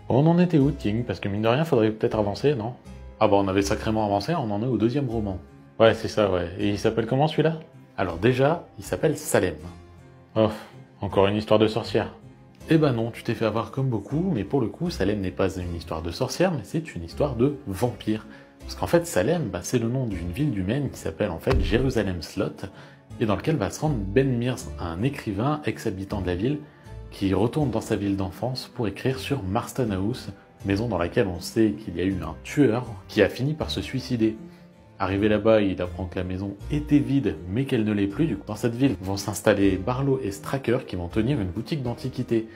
On en était où, King? Parce que mine de rien, faudrait peut-être avancer, non? Ah bah on avait sacrément avancé, on en est au deuxième roman. Ouais, c'est ça, ouais. Et il s'appelle comment celui-là? Alors déjà, il s'appelle Salem. Oh, encore une histoire de sorcière. Eh ben non, tu t'es fait avoir comme beaucoup, mais pour le coup, Salem n'est pas une histoire de sorcière, mais c'est une histoire de vampire. Parce qu'en fait, Salem, c'est le nom d'une ville du Maine qui s'appelle en fait Jérusalem Slot, et dans lequel va se rendre Ben Mears, un écrivain, ex-habitant de la ville, qui retourne dans sa ville d'enfance pour écrire sur Marston House, maison dans laquelle on sait qu'il y a eu un tueur qui a fini par se suicider. Arrivé là-bas, il apprend que la maison était vide, mais qu'elle ne l'est plus. Du coup, dans cette ville vont s'installer Barlow et Stracker qui vont tenir une boutique d'antiquités.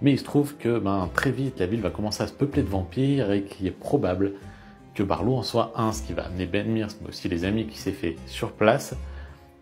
Mais il se trouve que très vite, la ville va commencer à se peupler de vampires et qu'il est probable que Barlow en soit un, ce qui va amener Ben Mears, mais aussi les amis qui s'est fait sur place,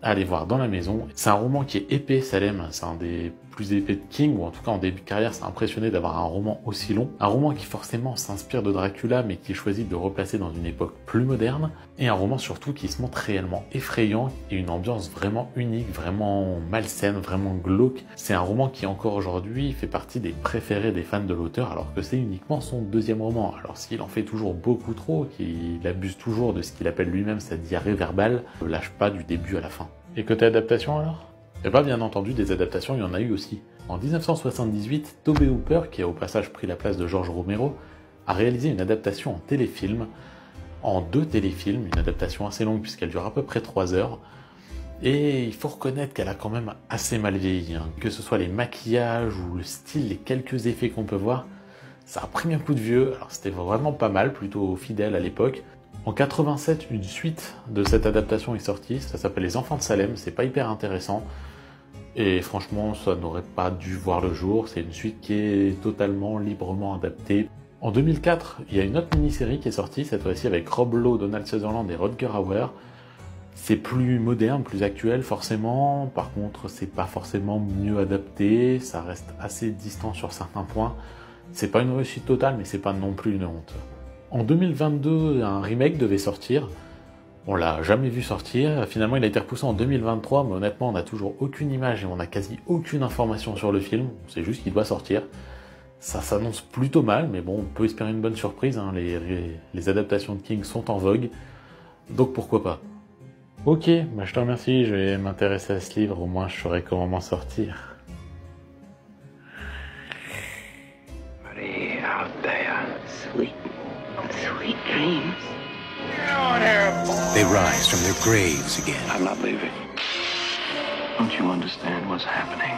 à aller voir dans la maison. C'est un roman qui est épais, Salem, c'est un des plus épais de King, ou en tout cas en début de carrière, c'est impressionné d'avoir un roman aussi long. Un roman qui forcément s'inspire de Dracula, mais qui choisit de le replacer dans une époque plus moderne, et un roman surtout qui se montre réellement effrayant, et une ambiance vraiment unique, vraiment malsaine, vraiment glauque. C'est un roman qui encore aujourd'hui fait partie des préférés des fans de l'auteur, alors que c'est uniquement son deuxième roman. Alors s'il en fait toujours beaucoup trop, qu'il abuse toujours de ce qu'il appelle lui-même sa diarrhée verbale, ne lâche pas du début à la fin. Et côté adaptation alors? Eh bien, bien entendu, des adaptations, il y en a eu aussi. En 1978, Tobe Hooper, qui a au passage pris la place de George Romero, a réalisé une adaptation en téléfilm, en 2 téléfilms, une adaptation assez longue puisqu'elle dure à peu près 3 heures. Et il faut reconnaître qu'elle a quand même assez mal vieilli, hein. Que ce soit les maquillages ou le style, les quelques effets qu'on peut voir, ça a pris un coup de vieux. Alors c'était vraiment pas mal, plutôt fidèle à l'époque. En 87, une suite de cette adaptation est sortie, ça s'appelle Les Enfants de Salem, c'est pas hyper intéressant. Et franchement, ça n'aurait pas dû voir le jour, c'est une suite qui est totalement librement adaptée. En 2004, il y a une autre mini-série qui est sortie, cette fois-ci avec Rob Lowe, Donald Sutherland et Rutger Hauer. C'est plus moderne, plus actuel forcément, par contre c'est pas forcément mieux adapté, ça reste assez distant sur certains points. C'est pas une réussite totale, mais c'est pas non plus une honte. En 2022, un remake devait sortir. On l'a jamais vu sortir. Finalement, il a été repoussé en 2023, mais honnêtement, on n'a toujours aucune image et on n'a quasi aucune information sur le film. On sait juste qu'il doit sortir. Ça s'annonce plutôt mal, mais bon, on peut espérer une bonne surprise, hein. Les adaptations de King sont en vogue, donc pourquoi pas. Ok, je te remercie, je vais m'intéresser à ce livre, au moins je saurai comment m'en sortir. Out there. Sweet dreams. They rise from their graves again. I'm not leaving. Don't you understand what's happening?